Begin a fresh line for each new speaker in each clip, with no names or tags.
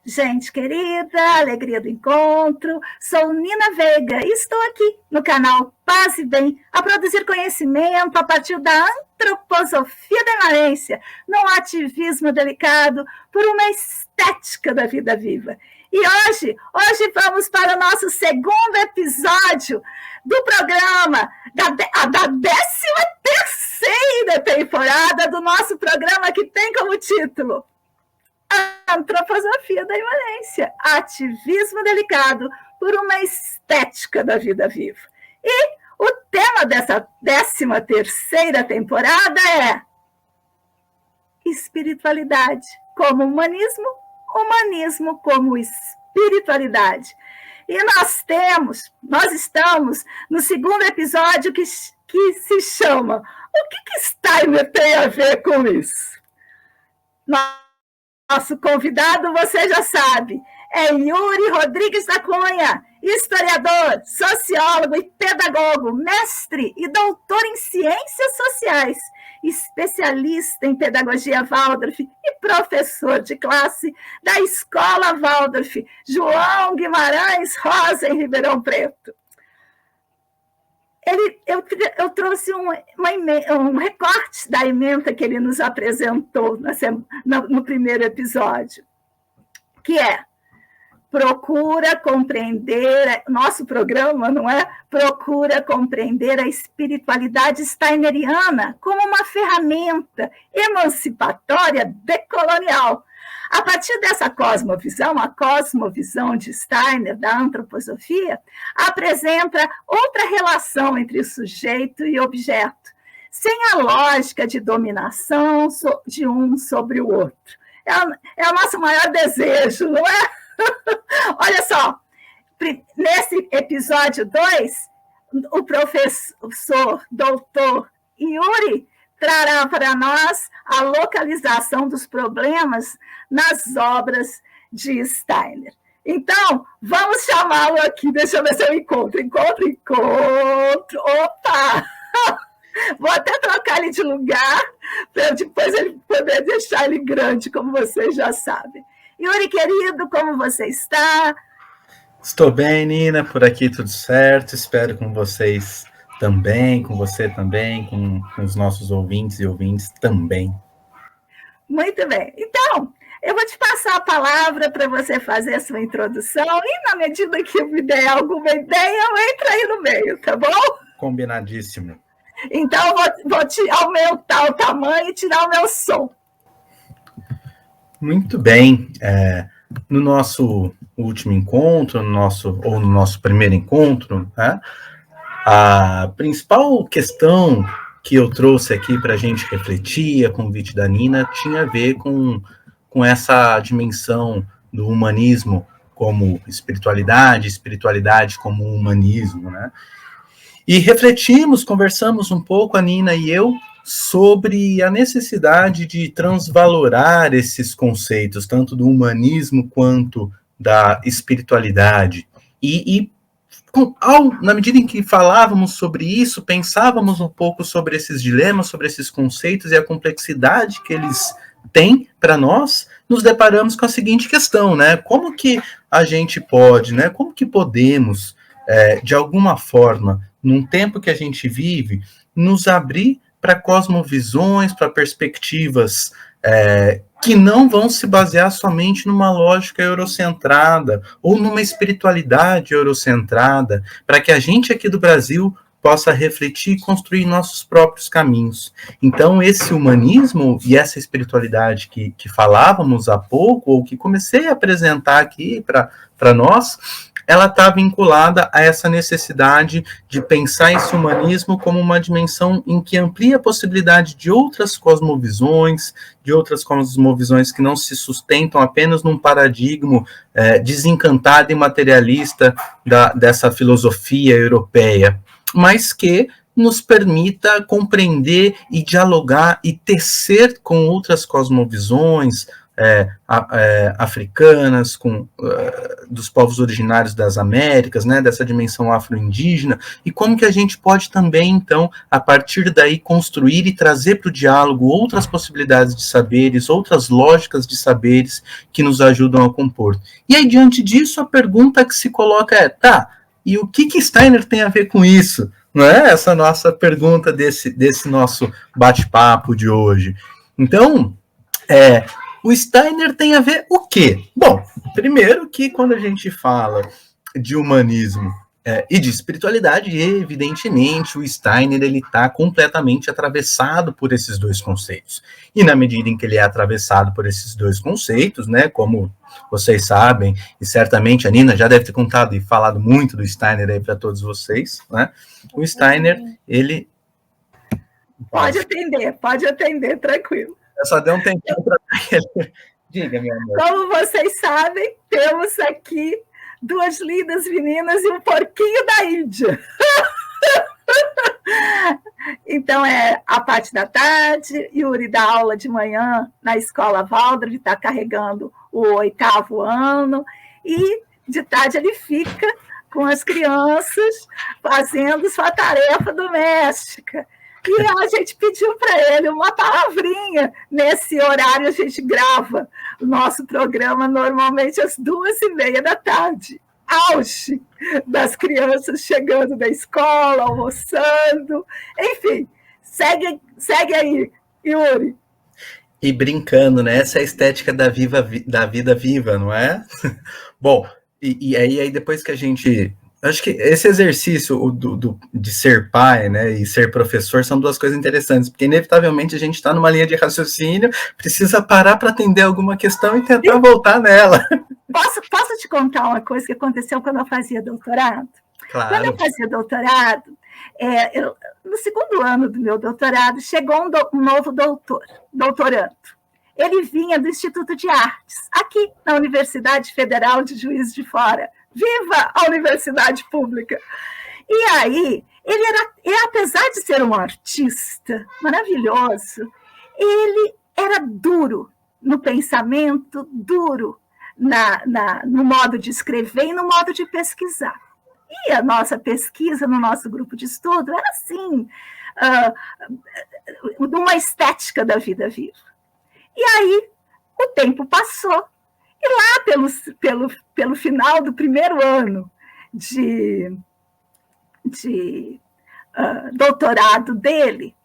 Gente querida, alegria do encontro, sou Nina Veiga e estou aqui no canal Paz e Bem a produzir conhecimento a partir da antroposofia da imanência, num ativismo delicado por uma estética da vida viva. E hoje vamos para o nosso segundo episódio do programa, da 13ª temporada do nosso programa, que tem como título Antroposofia da imanência, ativismo delicado por uma estética da vida viva. E o tema dessa 13ª temporada é espiritualidade como humanismo, humanismo como espiritualidade. E nós estamos no segundo episódio que se chama O que Steiner tem a ver com isso? Nosso convidado, você já sabe, é Yuri Rodrigues da Cunha, historiador, sociólogo e pedagogo, mestre e doutor em ciências sociais, especialista em pedagogia Waldorf e professor de classe da Escola Waldorf João Guimarães Rosa, em Ribeirão Preto. Eu trouxe um recorte da ementa que ele nos apresentou no primeiro episódio, que é procura compreender, nosso programa, não é? Procura compreender a espiritualidade steineriana como uma ferramenta emancipatória decolonial. A partir dessa cosmovisão, a cosmovisão de Steiner, da antroposofia, apresenta outra relação entre o sujeito e objeto, sem a lógica de dominação de um sobre o outro. É o nosso maior desejo, não é? Olha só, nesse episódio 2, o professor doutor Yuri trará para nós a localização dos problemas nas obras de Steiner. Então, vamos chamá-lo aqui, deixa eu ver se eu encontro. Opa! Vou até trocar ele de lugar, para depois ele poder deixar ele grande, como vocês já sabem. Yuri, querido, como você está?
Estou bem, Nina, por aqui tudo certo, espero com vocês também, com você também, com os nossos ouvintes e ouvintes também.
Muito bem. Então, eu vou te passar a palavra para você fazer a sua introdução e, na medida que eu me der alguma ideia, eu entro aí no meio, tá bom?
Combinadíssimo.
Então, vou te aumentar o tamanho e tirar o meu som.
Muito bem. No nosso último encontro, no nosso primeiro encontro, né? A principal questão que eu trouxe aqui para a gente refletir, a convite da Nina, tinha a ver com essa dimensão do humanismo como espiritualidade como humanismo, né? E refletimos, conversamos um pouco, a Nina e eu, sobre a necessidade de transvalorar esses conceitos, tanto do humanismo quanto da espiritualidade. Na medida em que falávamos sobre isso, pensávamos um pouco sobre esses dilemas, sobre esses conceitos e a complexidade que eles têm para nós, nos deparamos com a seguinte questão, né? Como que a gente pode, né? Como que podemos, de alguma forma, num tempo que a gente vive, nos abrir para cosmovisões, para perspectivas que não vão se basear somente numa lógica eurocentrada ou numa espiritualidade eurocentrada, para que a gente aqui do Brasil possa refletir e construir nossos próprios caminhos. Então, esse humanismo e essa espiritualidade que falávamos há pouco, ou que comecei a apresentar aqui para nós, ela está vinculada a essa necessidade de pensar esse humanismo como uma dimensão em que amplia a possibilidade de outras cosmovisões, que não se sustentam apenas num paradigma desencantado e materialista dessa filosofia europeia, mas que nos permita compreender e dialogar e tecer com outras cosmovisões africanas, dos povos originários das Américas, né, dessa dimensão afro-indígena, e como que a gente pode também, então, a partir daí, construir e trazer para o diálogo outras possibilidades de saberes, outras lógicas de saberes que nos ajudam a compor. E aí, diante disso, a pergunta que se coloca é, e o que Steiner tem a ver com isso? Não é essa nossa pergunta desse nosso bate-papo de hoje. Então, o Steiner tem a ver o quê? Bom, primeiro que quando a gente fala de humanismo e de espiritualidade, evidentemente o Steiner está completamente atravessado por esses dois conceitos. E na medida em que ele é atravessado por esses dois conceitos, né, como vocês sabem, e certamente a Nina já deve ter contado e falado muito do Steiner aí para todos vocês, né, o Steiner, ele...
Pode atender, tranquilo.
Eu só dei um tempinho para ele. Diga, meu amor.
Como vocês sabem, temos aqui 2 lindas meninas e um porquinho da Índia. Então, a parte da tarde, Yuri dá aula de manhã na escola Waldorf, está carregando o 8º ano, e de tarde ele fica com as crianças fazendo sua tarefa doméstica. E a gente pediu para ele uma palavrinha. Nesse horário, a gente grava o nosso programa normalmente às 2h30 da tarde. Auge das crianças chegando da escola, almoçando. Enfim, segue aí, Yuri.
E brincando, né? Essa é a estética da vida viva, não é? Bom, e aí depois que a gente... Acho que esse exercício de ser pai, né, e ser professor são 2 coisas interessantes, porque inevitavelmente a gente está numa linha de raciocínio, precisa parar para atender alguma questão e tentar voltar nela.
Posso te contar uma coisa que aconteceu quando eu fazia doutorado?
Claro.
Quando eu fazia doutorado, no 2º ano do meu doutorado, chegou um novo doutorando. Ele vinha do Instituto de Artes, aqui na Universidade Federal de Juiz de Fora. Viva a universidade pública! E aí, apesar de ser um artista maravilhoso, ele era duro no pensamento, duro no modo de escrever e no modo de pesquisar. E a nossa pesquisa no nosso grupo de estudo era assim, uma estética da vida viva. E aí, o tempo passou, e lá pelo final do 1º ano de doutorado dele,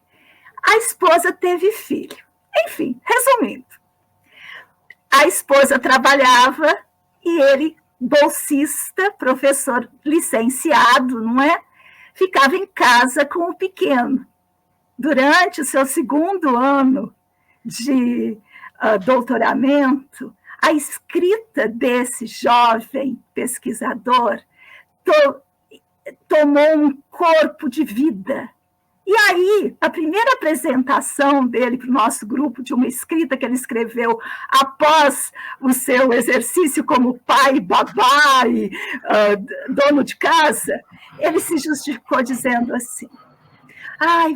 a esposa teve filho. Enfim, resumindo, a esposa trabalhava e ele, bolsista, professor licenciado, não é? Ficava em casa com o pequeno. Durante o seu 2º ano de doutoramento, a escrita desse jovem pesquisador tomou um corpo de vida. E aí, a primeira apresentação dele para o nosso grupo, de uma escrita que ele escreveu após o seu exercício como pai, babá e dono de casa, ele se justificou dizendo assim: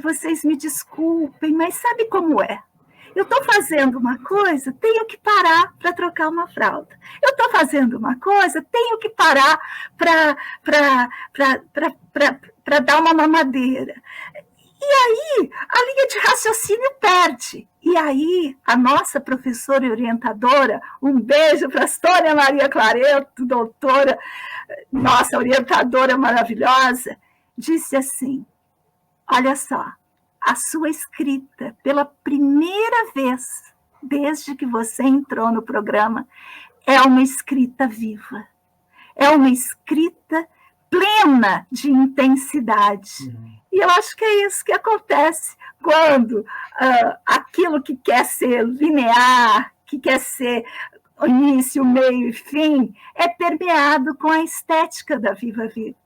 vocês me desculpem, mas sabe como é? Eu estou fazendo uma coisa, tenho que parar para trocar uma fralda. Eu estou fazendo uma coisa, tenho que parar para dar uma mamadeira. E aí, a linha de raciocínio perde. E aí, a nossa professora e orientadora, um beijo para a Sônia Maria Clareto, doutora, nossa orientadora maravilhosa, disse assim: olha só, a sua escrita, pela primeira vez, desde que você entrou no programa, é uma escrita viva. É uma escrita plena de intensidade. E eu acho que é isso que acontece quando aquilo que quer ser linear, que quer ser início, meio e fim, é permeado com a estética da Viva Vida.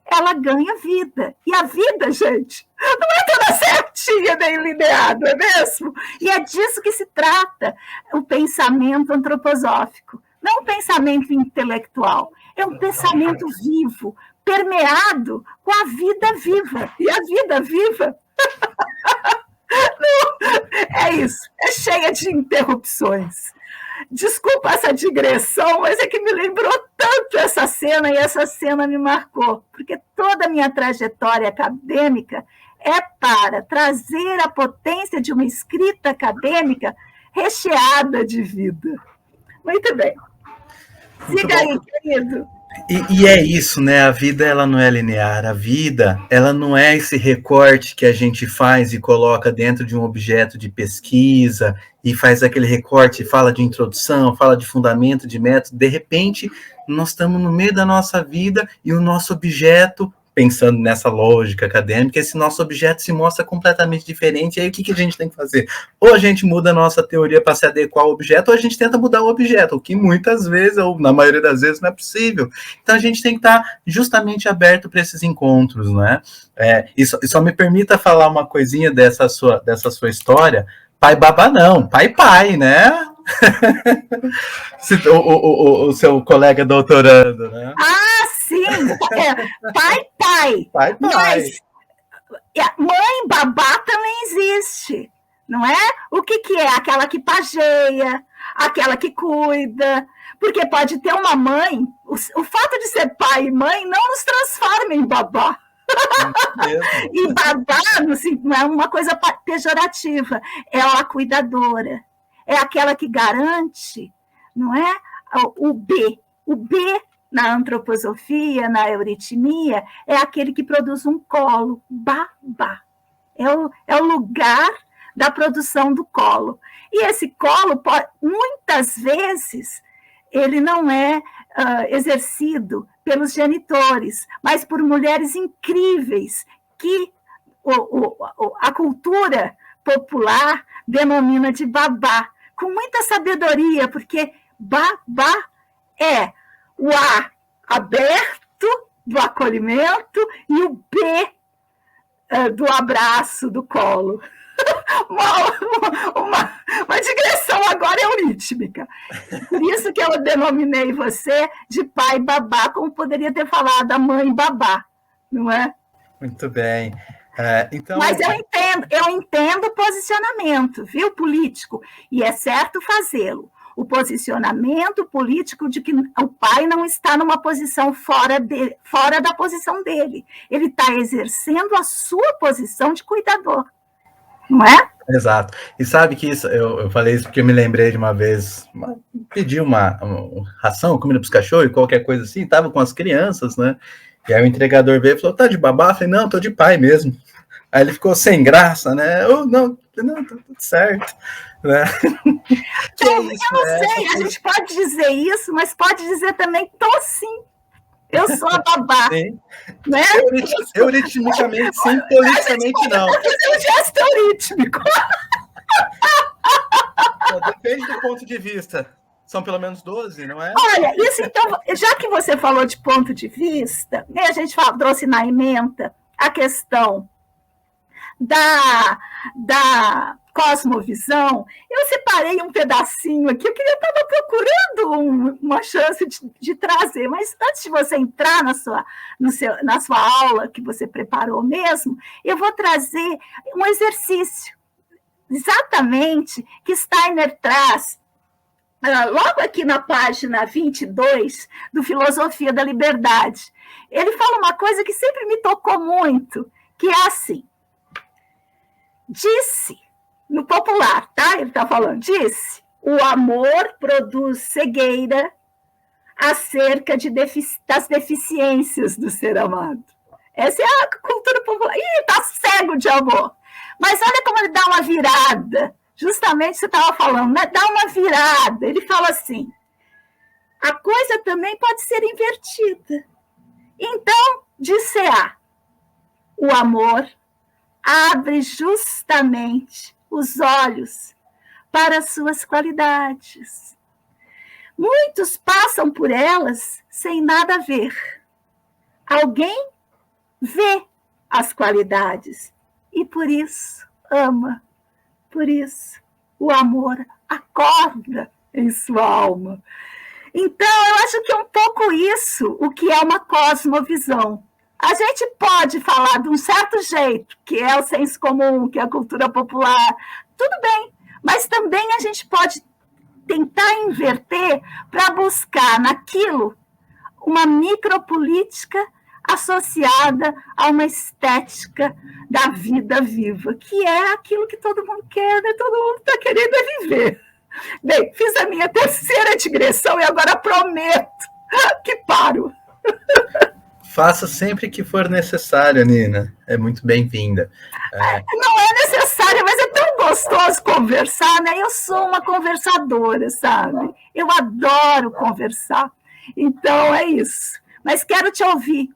Ela ganha vida. E a vida, gente, não é toda certinha nem linear, não é mesmo? E é disso que se trata o pensamento antroposófico. Não um pensamento intelectual, é um pensamento vivo, permeado com a vida viva. E a vida viva é isso, é cheia de interrupções. Desculpa essa digressão, mas é que me lembrou tanto essa cena, e essa cena me marcou, porque toda a minha trajetória acadêmica é para trazer a potência de uma escrita acadêmica recheada de vida. Muito bem. Siga aí, querido.
E é isso, né? A vida, ela não é linear. A vida, ela não é esse recorte que a gente faz e coloca dentro de um objeto de pesquisa e faz aquele recorte, fala de introdução, fala de fundamento, de método. De repente, nós estamos no meio da nossa vida e o nosso objeto, pensando nessa lógica acadêmica, esse nosso objeto se mostra completamente diferente. E aí, o que a gente tem que fazer? Ou a gente muda a nossa teoria para se adequar ao objeto, ou a gente tenta mudar o objeto, o que muitas vezes, ou na maioria das vezes, não é possível. Então, a gente tem que estar justamente aberto para esses encontros, né? E só me permita falar uma coisinha dessa sua história. Pai babá não, pai, né? o seu colega doutorando, né?
Ah, sim! Pai. Mas mãe babá também existe, não é? O que é? Aquela que pajeia, aquela que cuida, porque pode ter uma mãe, o fato de ser pai e mãe não nos transforma em babá. E babá não é uma coisa pejorativa, é a cuidadora, é aquela que garante, não é? O B na antroposofia, na euritmia, é aquele que produz um colo, babá. É o lugar da produção do colo. E esse colo, muitas vezes, ele não é exercido pelos genitores, mas por mulheres incríveis que a cultura popular denomina de babá, com muita sabedoria, porque babá é o A aberto do acolhimento e o B do abraço, do colo. Uma digressão agora eurítmica. Por isso que eu denominei você de pai babá, como poderia ter falado a mãe babá, não é?
Muito bem. Então...
Mas eu entendo o posicionamento, viu, político, e é certo fazê-lo. O posicionamento político de que o pai não está numa posição fora da posição dele. Ele está exercendo a sua posição de cuidador, não é?
Exato. E sabe que isso, eu falei isso porque eu me lembrei de uma vez, pedi uma ração, comida para os cachorros, qualquer coisa assim, estava com as crianças, né? E aí o entregador veio e falou, tá de babá? Eu falei, não, tô de pai mesmo. Aí ele ficou sem graça, né? Não, tá tudo certo. Né?
Eu não sei, a gente pode dizer isso, mas pode dizer também, tô sim. Eu sou a babá.
Sim.
Né?
Euritmicamente sim, politicamente não.
Fazer um gesto eurítmico.
Depende do ponto de vista. São pelo menos 12, não é?
Olha, isso então, já que você falou de ponto de vista, né, a gente trouxe na ementa a questão da cosmovisão, eu separei um pedacinho aqui, eu estava procurando uma chance de trazer, mas antes de você entrar na sua aula, que você preparou mesmo, eu vou trazer um exercício, exatamente, que Steiner traz, logo aqui na página 22 do Filosofia da Liberdade. Ele fala uma coisa que sempre me tocou muito, que é assim, disse, no popular, tá? Ele está falando, disse, o amor produz cegueira acerca das deficiências do ser amado. Essa é a cultura popular. Ih, tá cego de amor. Mas olha como ele dá uma virada. Justamente você estava falando, né? Dá uma virada. Ele fala assim, a coisa também pode ser invertida. Então, disse A, o amor abre justamente os olhos para as suas qualidades. Muitos passam por elas sem nada ver. Alguém vê as qualidades e por isso ama. Por isso o amor acorda em sua alma. Então, eu acho que é um pouco isso o que é uma cosmovisão. A gente pode falar de um certo jeito, que é o senso comum, que é a cultura popular, tudo bem, mas também a gente pode tentar inverter para buscar naquilo uma micropolítica associada a uma estética da vida viva, que é aquilo que todo mundo quer, né? Todo mundo está querendo viver. Bem, fiz a minha terceira digressão e agora prometo que paro.
Faça sempre que for necessário, Nina. É muito bem-vinda.
Não é necessário, mas é tão gostoso conversar, né? Eu sou uma conversadora, sabe? Eu adoro conversar. Então, é isso. Mas quero te ouvir.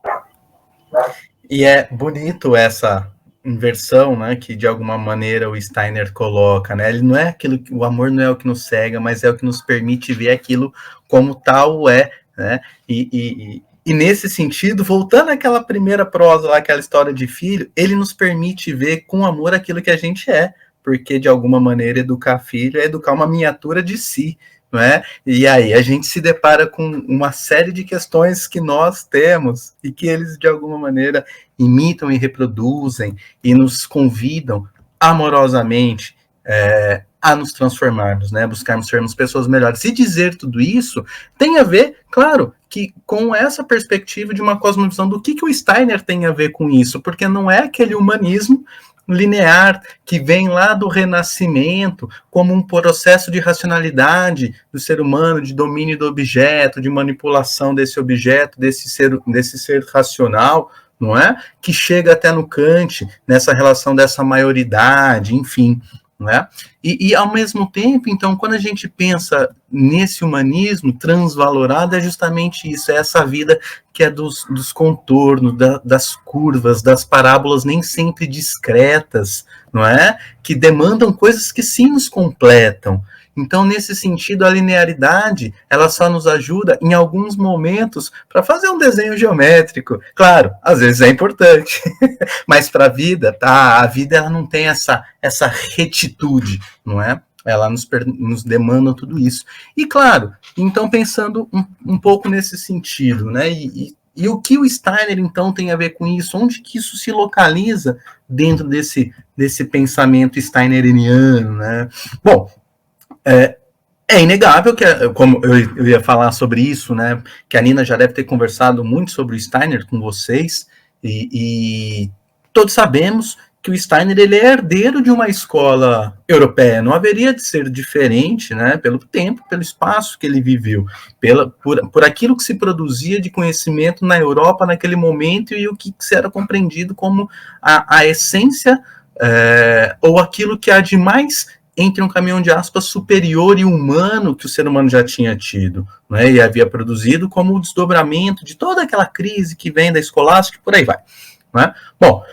E é bonito essa inversão, né, que de alguma maneira o Steiner coloca, né? Ele não é aquilo que o amor não é o que nos cega, mas é o que nos permite ver aquilo como tal é, né? E nesse sentido, voltando àquela primeira prosa lá, aquela história de filho, ele nos permite ver com amor aquilo que a gente é, porque de alguma maneira educar filho é educar uma miniatura de si, não é? E aí a gente se depara com uma série de questões que nós temos e que eles de alguma maneira imitam e reproduzem e nos convidam amorosamente a nos transformarmos, né? Buscarmos sermos pessoas melhores. E dizer tudo isso tem a ver, claro, que com essa perspectiva de uma cosmovisão do que o Steiner tem a ver com isso, porque não é aquele humanismo linear que vem lá do Renascimento como um processo de racionalidade do ser humano, de domínio do objeto, de manipulação desse objeto, desse ser racional, não é? Que chega até no Kant, nessa relação dessa maioridade, enfim, não é? E ao mesmo tempo, então, quando a gente pensa nesse humanismo transvalorado, é justamente isso, é essa vida que é dos contornos, das curvas, das parábolas nem sempre discretas, não é? Que demandam coisas que sim nos completam. Então, nesse sentido, a linearidade, ela só nos ajuda em alguns momentos para fazer um desenho geométrico. Claro, às vezes é importante, mas para a vida, tá? A vida ela não tem essa retitude, não é? Ela nos demanda tudo isso. E claro, então pensando um pouco nesse sentido, né? E o que o Steiner, então, tem a ver com isso? Onde que isso se localiza dentro desse pensamento steineriano, né? Bom, é inegável que, como eu ia falar sobre isso, né? Que a Nina já deve ter conversado muito sobre o Steiner com vocês, e todos sabemos que o Steiner ele é herdeiro de uma escola europeia, não haveria de ser diferente, né, pelo tempo, pelo espaço que ele viveu, por aquilo que se produzia de conhecimento na Europa naquele momento e o que era compreendido como a essência ou aquilo que há de mais entre um caminhão de aspas superior e humano que o ser humano já tinha tido, né, e havia produzido como o desdobramento de toda aquela crise que vem da escolástica e por aí vai, né? Bom,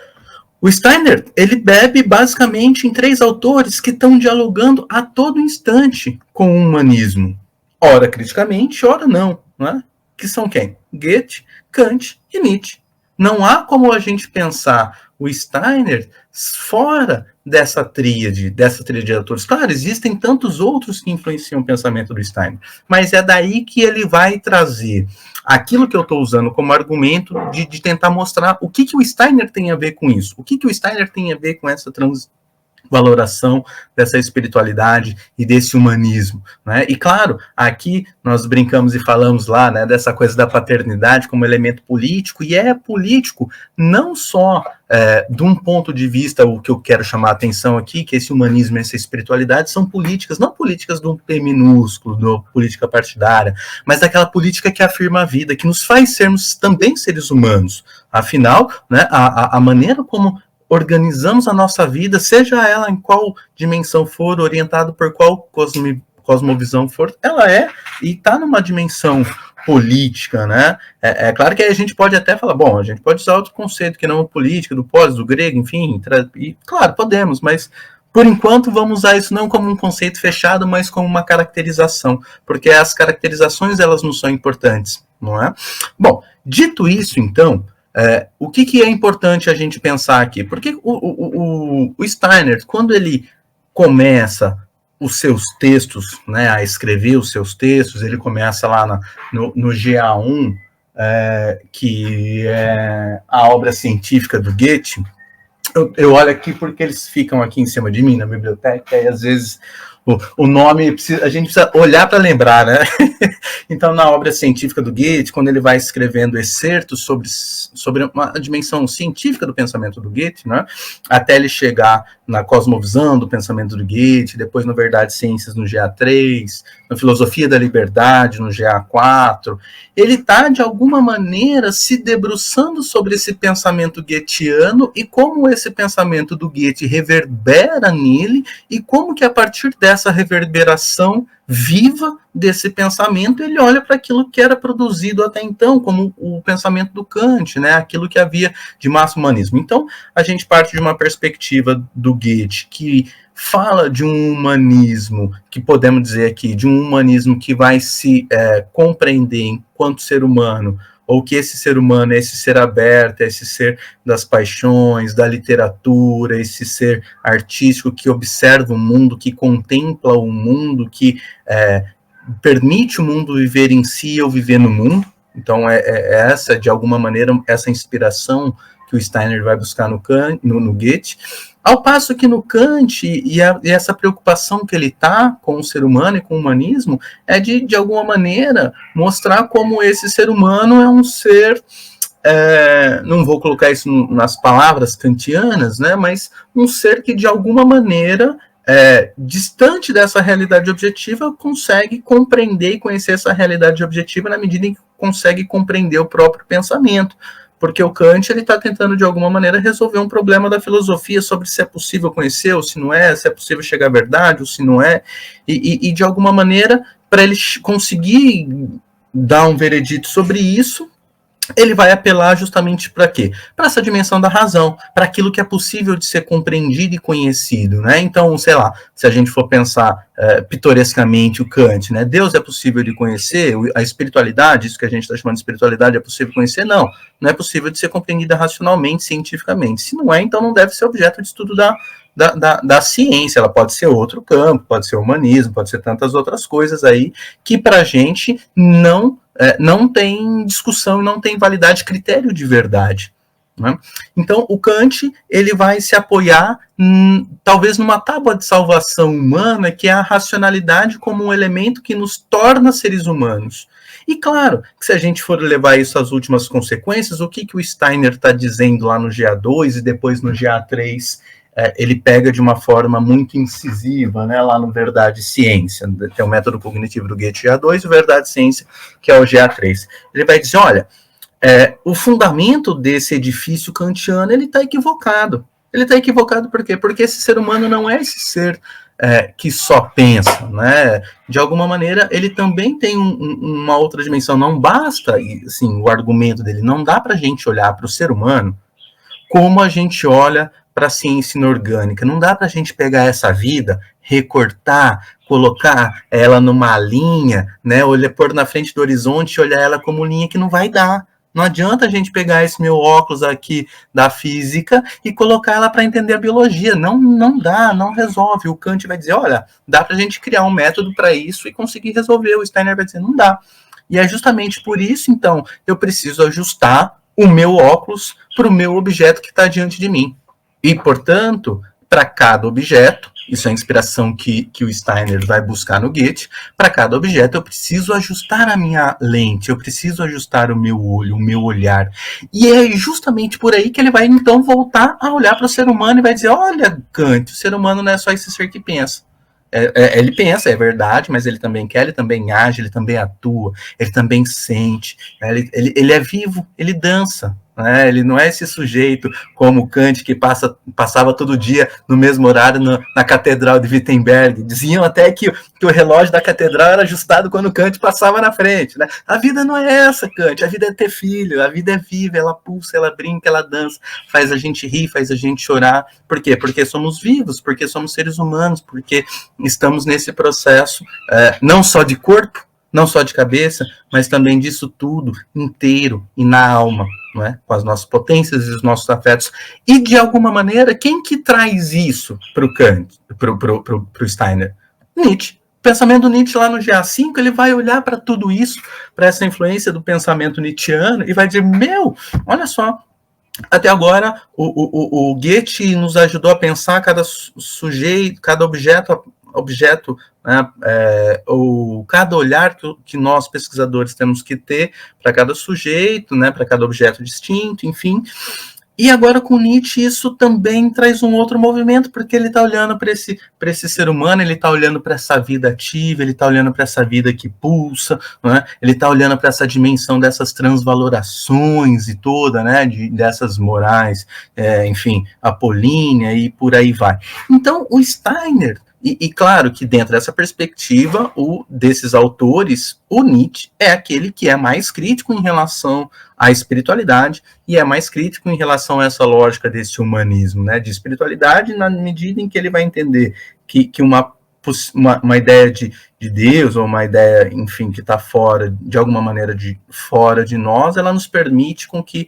o Steiner, ele bebe basicamente em 3 autores que estão dialogando a todo instante com o humanismo. Ora criticamente, ora não, né? Que são quem? Goethe, Kant e Nietzsche. Não há como a gente pensar o Steiner fora dessa tríade de autores. Claro, existem tantos outros que influenciam o pensamento do Steiner, mas é daí que ele vai trazer aquilo que eu estou usando como argumento de tentar mostrar o que o Steiner tem a ver com isso, o que o Steiner tem a ver com essa valoração dessa espiritualidade e desse humanismo, né? E claro, aqui nós brincamos e falamos lá, né, dessa coisa da paternidade como elemento político, e é político não só de um ponto de vista, o que eu quero chamar a atenção aqui, que esse humanismo e essa espiritualidade são políticas, não políticas do P minúsculo, da política partidária, mas daquela política que afirma a vida, que nos faz sermos também seres humanos. Afinal, né, a maneira como organizamos a nossa vida, seja ela em qual dimensão for, orientado por qual cosmovisão for, ela e está numa dimensão política, né? É claro que a gente pode até falar, bom, a gente pode usar outro conceito que não política, do pós, do grego, enfim, e claro, podemos, mas por enquanto vamos usar isso não como um conceito fechado, mas como uma caracterização, porque as caracterizações, elas não são importantes, não é? Bom, dito isso, então, o que é importante a gente pensar aqui? Porque o Steiner, quando ele começa os seus textos, né, a escrever os seus textos. Ele começa lá no GA1, que é a obra científica do Goethe. Eu olho aqui porque eles ficam aqui em cima de mim na biblioteca, e às vezes o nome, a gente precisa olhar para lembrar, né? Então, na obra científica do Goethe, quando ele vai escrevendo excertos sobre uma dimensão científica do pensamento do Goethe, né? Até ele chegar na cosmovisão do pensamento do Goethe, depois no Verdade e Ciências no GA3, na Filosofia da Liberdade no GA4, ele está, de alguma maneira, se debruçando sobre esse pensamento goetheano e como esse pensamento do Goethe reverbera nele e como que, a partir dessa reverberação viva desse pensamento, ele olha para aquilo que era produzido até então, como o pensamento do Kant, né? Aquilo que havia de massa humanismo. Então, a gente parte de uma perspectiva do Goethe, que fala de um humanismo, que podemos dizer aqui, de um humanismo que vai se compreender enquanto ser humano, ou que esse ser humano é esse ser aberto, é esse ser das paixões, da literatura, esse ser artístico que observa o mundo, que contempla o mundo, que permite o mundo viver em si ou viver no mundo. Então, essa, de alguma maneira, essa inspiração que o Steiner vai buscar no Goethe. Ao passo que no Kant, e essa preocupação que ele está com o ser humano e com o humanismo, é de alguma maneira, mostrar como esse ser humano é um ser, não vou colocar isso nas palavras kantianas, né, mas um ser que, de alguma maneira, distante dessa realidade objetiva, consegue compreender e conhecer essa realidade objetiva na medida em que consegue compreender o próprio pensamento. Porque o Kant está tentando, de alguma maneira, resolver um problema da filosofia sobre se é possível conhecer ou se não é, se é possível chegar à verdade ou se não é, e de alguma maneira, para ele conseguir dar um veredito sobre isso, ele vai apelar justamente para quê? Para essa dimensão da razão, para aquilo que é possível de ser compreendido e conhecido, né? Então, sei lá, se a gente for pensar pitorescamente o Kant, né? Deus é possível de conhecer, a espiritualidade, isso que a gente está chamando de espiritualidade, é possível de conhecer? Não é possível de ser compreendida racionalmente, cientificamente. Se não é, então não deve ser objeto de estudo da ciência. Ela pode ser outro campo, pode ser humanismo, pode ser tantas outras coisas aí, que para a gente não tem discussão, não tem validade, critério de verdade. Né? Então, o Kant, ele vai se apoiar, talvez, numa tábua de salvação humana, que é a racionalidade como um elemento que nos torna seres humanos. E, claro, que se a gente for levar isso às últimas consequências, o que o Steiner está dizendo lá no GA2 e depois no GA3, ele pega de uma forma muito incisiva, né, lá no Verdade e Ciência, tem o método cognitivo do Goethe GA2 e o Verdade e Ciência, que é o GA3. Ele vai dizer, olha, o fundamento desse edifício kantiano, ele está equivocado. Ele está equivocado por quê? Porque esse ser humano não é esse ser que só pensa, né? De alguma maneira, ele também tem uma outra dimensão. Não basta, assim, o argumento dele, não dá para a gente olhar para o ser humano como a gente olha para a ciência inorgânica. Não dá para a gente pegar essa vida, recortar, colocar ela numa linha, né, pôr na frente do horizonte e olhar ela como linha, que não vai dar. Não adianta a gente pegar esse meu óculos aqui da física e colocar ela para entender a biologia. Não dá, não resolve. O Kant vai dizer, olha, dá para a gente criar um método para isso e conseguir resolver. O Steiner vai dizer, não dá. E é justamente por isso, então, eu preciso ajustar o meu óculos para o meu objeto que está diante de mim. E, portanto, para cada objeto, isso é a inspiração que o Steiner vai buscar no Goethe, para cada objeto eu preciso ajustar a minha lente, eu preciso ajustar o meu olho, o meu olhar. E é justamente por aí que ele vai, então, voltar a olhar para o ser humano e vai dizer, olha, Kant, o ser humano não é só esse ser que pensa. Ele pensa, é verdade, mas ele também quer, ele também age, ele também atua, ele também sente, ele é vivo, ele dança. Ele não é esse sujeito como Kant, que passava todo dia no mesmo horário na Catedral de Wittenberg. Diziam até que o relógio da catedral era ajustado quando Kant passava na frente. Né? A vida não é essa, Kant. A vida é ter filho, a vida é viva, ela pulsa, ela brinca, ela dança, faz a gente rir, faz a gente chorar. Por quê? Porque somos vivos, porque somos seres humanos, porque estamos nesse processo não só de corpo, não só de cabeça, mas também disso tudo inteiro e na alma, não é? Com as nossas potências e os nossos afetos. E, de alguma maneira, quem que traz isso para o Kant, para o Steiner? Nietzsche. O pensamento do Nietzsche lá no GA5, ele vai olhar para tudo isso, para essa influência do pensamento nietzschiano, e vai dizer, olha só, até agora o Goethe nos ajudou a pensar cada sujeito, cada objeto, né, ou cada olhar que nós, pesquisadores, temos que ter para cada sujeito, né, para cada objeto distinto, enfim. E agora com Nietzsche isso também traz um outro movimento, porque ele está olhando para esse ser humano, ele está olhando para essa vida ativa, ele está olhando para essa vida que pulsa, né? Ele está olhando para essa dimensão dessas transvalorações e toda, né, dessas morais, enfim, apolínea e por aí vai. Então o Steiner, e claro que dentro dessa perspectiva, desses autores, o Nietzsche é aquele que é mais crítico em relação à espiritualidade e é mais crítico em relação a essa lógica desse humanismo, né, de espiritualidade, na medida em que ele vai entender que uma ideia de Deus, ou uma ideia, enfim, que está fora, de alguma maneira, fora de nós, ela nos permite com que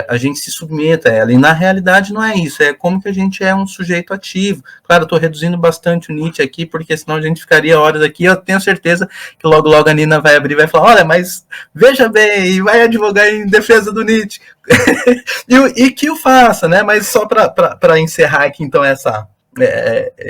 a gente se submeta a ela, e na realidade não é isso, é como que a gente é um sujeito ativo. Claro, eu estou reduzindo bastante o Nietzsche aqui, porque senão a gente ficaria horas aqui, eu tenho certeza que logo a Nina vai abrir e vai falar, olha, mas veja bem, e vai advogar em defesa do Nietzsche, e que o faça, né, mas só para encerrar aqui, então,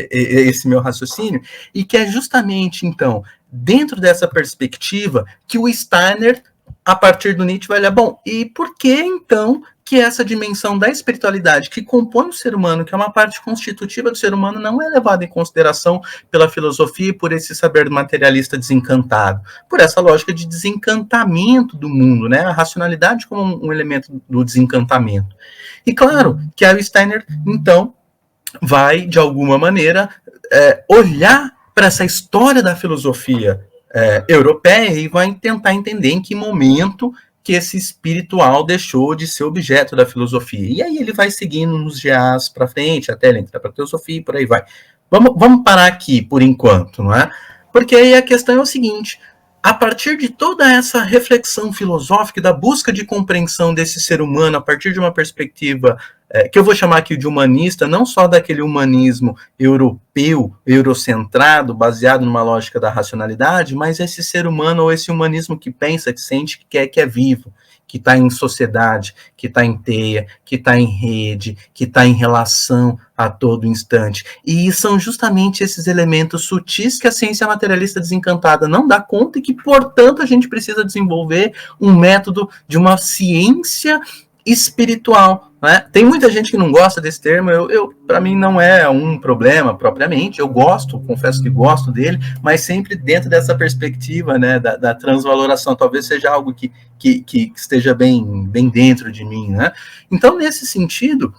esse meu raciocínio, e que é justamente, então, dentro dessa perspectiva, que o Steiner, a partir do Nietzsche, vai olhar, bom, e por que, então, que essa dimensão da espiritualidade que compõe o ser humano, que é uma parte constitutiva do ser humano, não é levada em consideração pela filosofia e por esse saber materialista desencantado, por essa lógica de desencantamento do mundo, né? A racionalidade como um elemento do desencantamento. E claro que a Steiner, então, vai, de alguma maneira, olhar para essa história da filosofia europeia e vai tentar entender em que momento que esse espiritual deixou de ser objeto da filosofia. E aí ele vai seguindo nos GAs para frente, até ele entrar para a teosofia e por aí vai. Vamos parar aqui por enquanto, não é? Porque aí a questão é o seguinte, a partir de toda essa reflexão filosófica, da busca de compreensão desse ser humano a partir de uma perspectiva que eu vou chamar aqui de humanista, não só daquele humanismo europeu, eurocentrado, baseado numa lógica da racionalidade, mas esse ser humano ou esse humanismo que pensa, que sente, que é vivo, que está em sociedade, que está em teia, que está em rede, que está em relação a todo instante. E são justamente esses elementos sutis que a ciência materialista desencantada não dá conta e que, portanto, a gente precisa desenvolver um método de uma ciência espiritual. Né? Tem muita gente que não gosta desse termo, para mim não é um problema propriamente, eu gosto, confesso que gosto dele, mas sempre dentro dessa perspectiva, né, da transvaloração, talvez seja algo que esteja bem dentro de mim. Né? Então, nesse sentido,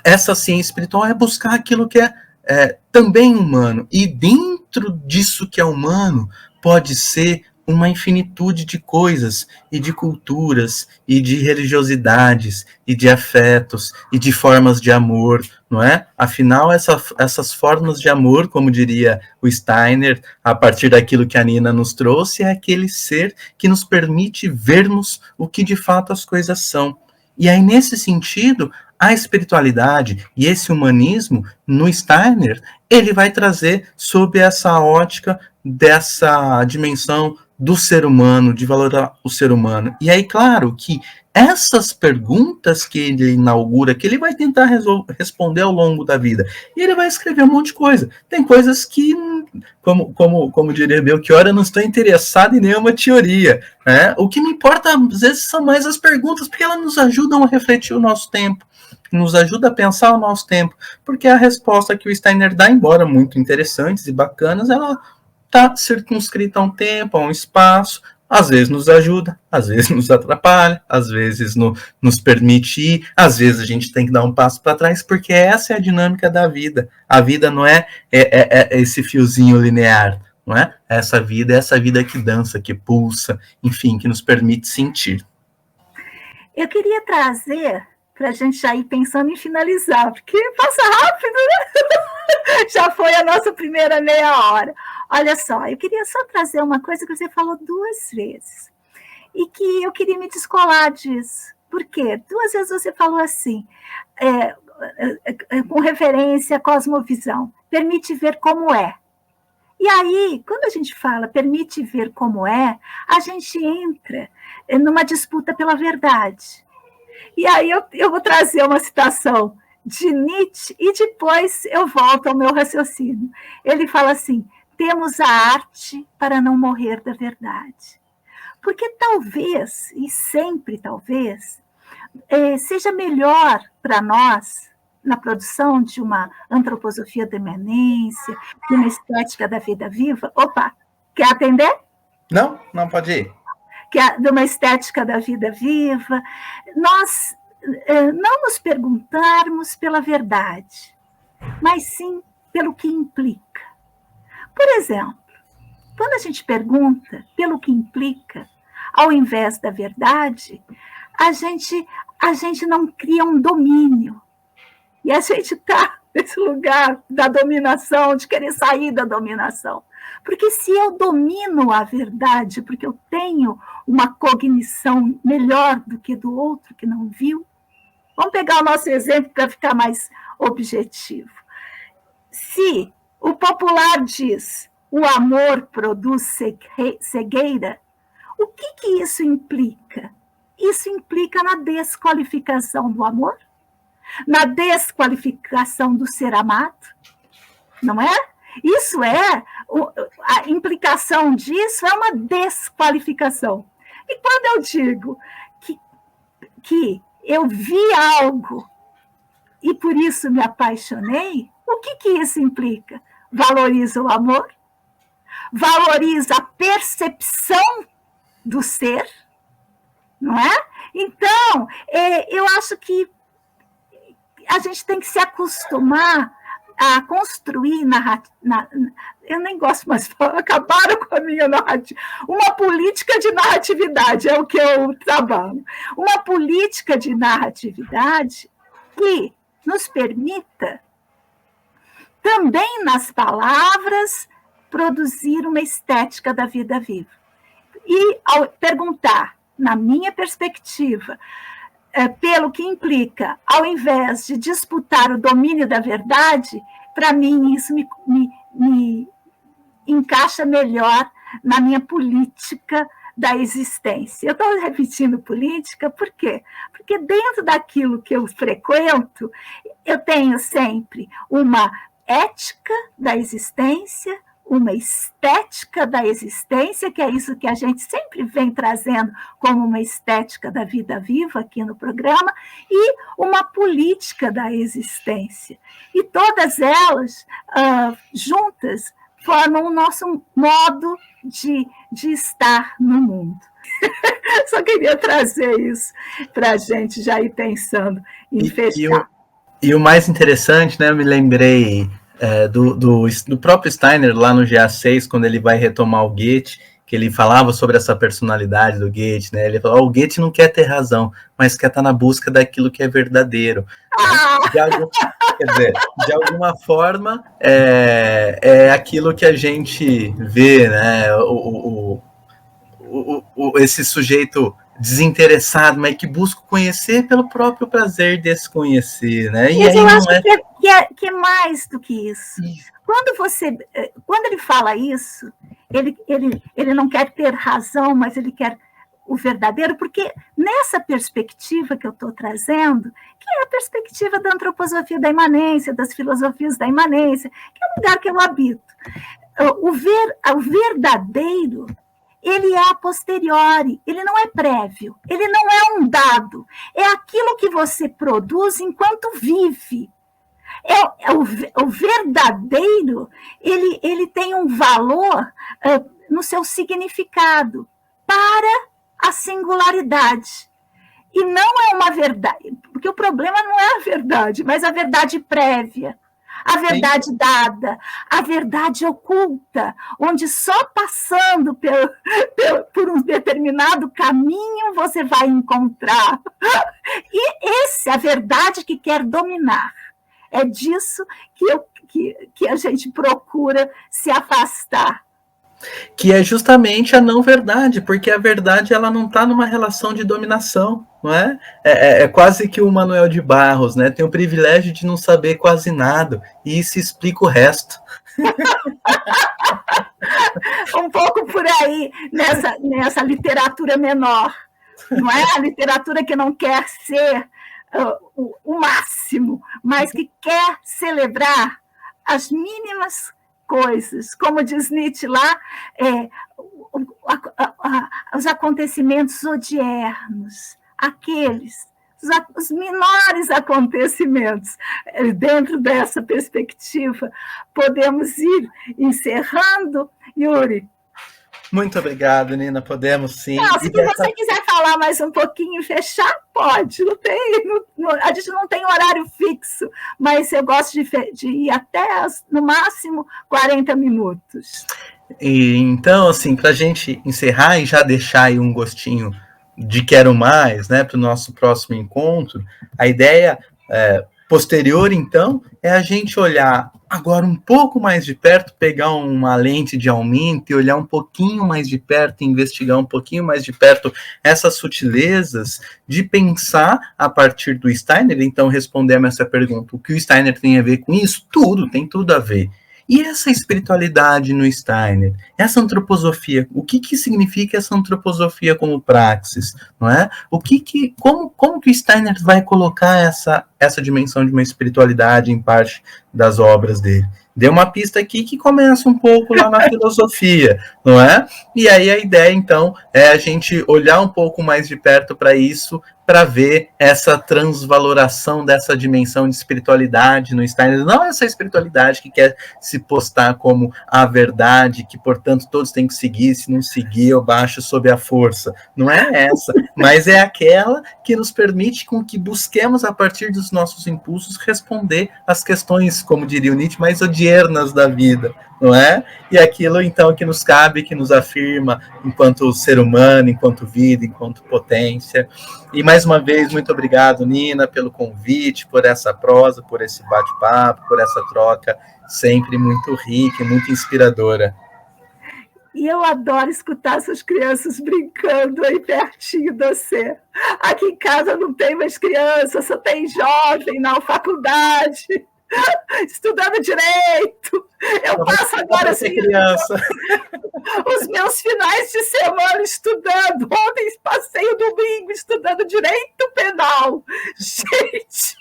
essa ciência espiritual é buscar aquilo que é também humano, e dentro disso que é humano, pode ser uma infinitude de coisas, e de culturas, e de religiosidades, e de afetos, e de formas de amor, não é? Afinal, essas formas de amor, como diria o Steiner, a partir daquilo que a Nina nos trouxe, é aquele ser que nos permite vermos o que de fato as coisas são. E aí, nesse sentido, a espiritualidade e esse humanismo, no Steiner, ele vai trazer sob essa ótica dessa dimensão do ser humano, de valorar o ser humano. E aí, claro, que essas perguntas que ele inaugura, que ele vai tentar responder ao longo da vida, e ele vai escrever um monte de coisa. Tem coisas que, como diria Belchior, eu não estou interessado em nenhuma teoria. Né? O que me importa, às vezes, são mais as perguntas, porque elas nos ajudam a refletir o nosso tempo, nos ajuda a pensar o nosso tempo, porque a resposta que o Steiner dá, embora muito interessantes e bacanas, ela está circunscrita a um tempo, a um espaço, às vezes nos ajuda, às vezes nos atrapalha, às vezes nos permite ir, às vezes a gente tem que dar um passo para trás, porque essa é a dinâmica da vida. A vida não é esse fiozinho linear, não é? Essa vida é essa vida que dança, que pulsa, enfim, que nos permite sentir.
Eu queria trazer, para a gente já ir pensando em finalizar, porque passa rápido, né? Já foi a nossa primeira meia hora. Olha só, eu queria só trazer uma coisa que você falou 2 vezes, e que eu queria me descolar disso. Por quê? 2 vezes você falou assim, com referência à cosmovisão, permite ver como é. E aí, quando a gente fala permite ver como é, a gente entra numa disputa pela verdade. E aí eu vou trazer uma citação de Nietzsche e depois eu volto ao meu raciocínio. Ele fala assim: temos a arte para não morrer da verdade. Porque talvez, e sempre talvez, seja melhor para nós, na produção de uma antroposofia da imanência, de uma estética da vida viva. Opa, quer atender?
Não, não pode ir.
De uma estética da vida viva, nós não nos perguntarmos pela verdade, mas sim pelo que implica. Por exemplo, quando a gente pergunta pelo que implica, ao invés da verdade, a gente não cria um domínio. E a gente está nesse lugar da dominação, de querer sair da dominação. Porque se eu domino a verdade, porque eu tenho uma cognição melhor do que do outro que não viu, vamos pegar o nosso exemplo para ficar mais objetivo. Se o popular diz o amor produz cegueira, o que isso implica? Isso implica na desqualificação do amor, na desqualificação do ser amado, não é? Isso a implicação disso é uma desqualificação. E quando eu digo que eu vi algo e por isso me apaixonei, o que isso implica? Valoriza o amor? Valoriza a percepção do ser? Não é? Então, eu acho que a gente tem que se acostumar a construir eu nem gosto mais de falar, acabaram com a minha narrativa. Uma política de narratividade é o que eu trabalho. Uma política de narratividade que nos permita, também nas palavras, produzir uma estética da vida viva. E ao perguntar, na minha perspectiva, pelo que implica, ao invés de disputar o domínio da verdade, para mim isso me encaixa melhor na minha política da existência. Eu estou repetindo política, por quê? Porque dentro daquilo que eu frequento, eu tenho sempre uma ética da existência, uma estética da existência, que é isso que a gente sempre vem trazendo como uma estética da vida viva aqui no programa, e uma política da existência. E todas elas, juntas, formam o nosso modo de estar no mundo. Só queria trazer isso para a gente já ir pensando em fechar.
E o mais interessante, né, eu me lembrei do próprio Steiner, lá no GA6, quando ele vai retomar o Goethe, que ele falava sobre essa personalidade do Goethe, né? Ele falou, o Goethe não quer ter razão, mas quer estar na busca daquilo que é verdadeiro. Quer dizer, de alguma forma, é aquilo que a gente vê, né? Esse sujeito desinteressado, mas que busca conhecer pelo próprio prazer de se conhecer, né? E aí
eu acho que é mais do que isso. Quando ele fala isso, ele não quer ter razão, mas ele quer o verdadeiro, porque nessa perspectiva que eu estou trazendo, que é a perspectiva da antroposofia da imanência, das filosofias da imanência, que é o lugar que eu habito, o verdadeiro, ele é a posteriori, ele não é prévio, ele não é um dado, é aquilo que você produz enquanto vive. O verdadeiro, ele tem um valor no seu significado para a singularidade. E não é uma verdade, porque o problema não é a verdade, mas a verdade prévia, a verdade Sim. dada, a verdade oculta, onde só passando por um determinado caminho você vai encontrar. E a verdade que quer dominar. É disso que a gente procura se afastar.
Que é justamente a não verdade, porque a verdade ela não está numa relação de dominação, não é? É quase que o Manuel de Barros, né? Tem o privilégio de não saber quase nada, e isso explica o resto.
Um pouco por aí, nessa literatura menor, não é? A literatura que não quer ser o máximo, mas que quer celebrar as mínimas coisas. Como diz Nietzsche lá, os acontecimentos odiernos, os menores acontecimentos. Dentro dessa perspectiva, podemos ir encerrando, Yuri.
Muito obrigado, Nina. Podemos sim.
Não, se você quiser falar mais um pouquinho e fechar, pode. A gente não tem horário fixo, mas eu gosto de ir até, no máximo, 40 minutos.
E, então, assim, para a gente encerrar e já deixar aí um gostinho de quero mais, né, para o nosso próximo encontro, a ideia posterior, então, é a gente olhar agora um pouco mais de perto, pegar uma lente de aumento e olhar um pouquinho mais de perto, investigar um pouquinho mais de perto essas sutilezas de pensar a partir do Steiner. Então, respondemos essa pergunta, o que o Steiner tem a ver com isso? Tudo, tem tudo a ver. E essa espiritualidade no Steiner, essa antroposofia, o que significa essa antroposofia como praxis, não é? Como que o Steiner vai colocar essa dimensão de uma espiritualidade em parte das obras dele? Deu uma pista aqui que começa um pouco lá na filosofia, não é? E aí a ideia, então, é a gente olhar um pouco mais de perto para isso, para ver essa transvaloração dessa dimensão de espiritualidade no Steiner. Não essa espiritualidade que quer se postar como a verdade, que, portanto, todos têm que seguir, se não seguir, eu baixo sob a força. Não é essa, mas é aquela que nos permite com que busquemos, a partir dos nossos impulsos, responder às questões, como diria o Nietzsche, mais odiernas da vida, não é? E aquilo, então, que nos cabe, que nos afirma enquanto ser humano, enquanto vida, enquanto potência. E, mais uma vez, muito obrigado, Nina, pelo convite, por essa prosa, por esse bate-papo, por essa troca sempre muito rica e muito inspiradora.
E eu adoro escutar essas crianças brincando aí pertinho de você. Aqui em casa não tem mais criança, só tem jovem na faculdade, estudando direito. Eu passo agora assim, os meus finais de semana estudando. Ontem passei o domingo estudando direito penal. Gente,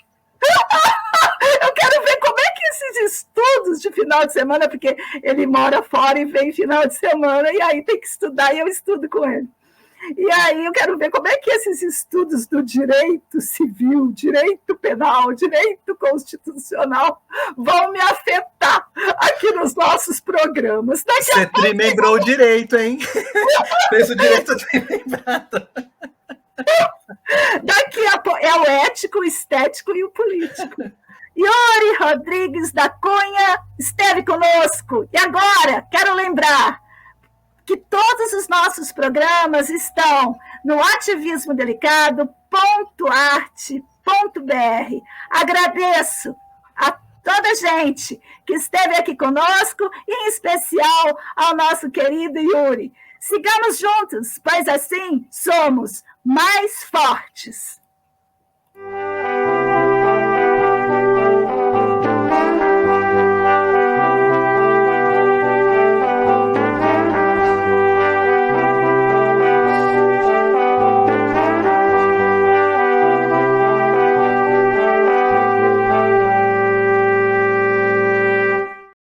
eu quero ver como é que esses estudos de final de semana, porque ele mora fora e vem final de semana, e aí tem que estudar, e eu estudo com ele. E aí eu quero ver como é que esses estudos do direito civil, direito penal, direito constitucional vão me afetar aqui nos nossos programas.
Você trimembrou o direito, hein? Fez o direito trimembrado.
Daqui a pouco é o ético, o estético e o político. Yuri Rodrigues da Cunha esteve conosco. E agora, quero lembrar que todos os nossos programas estão no ativismodelicado.arte.br. Agradeço a toda a gente que esteve aqui conosco, e em especial ao nosso querido Yuri. Sigamos juntos, pois assim somos mais fortes.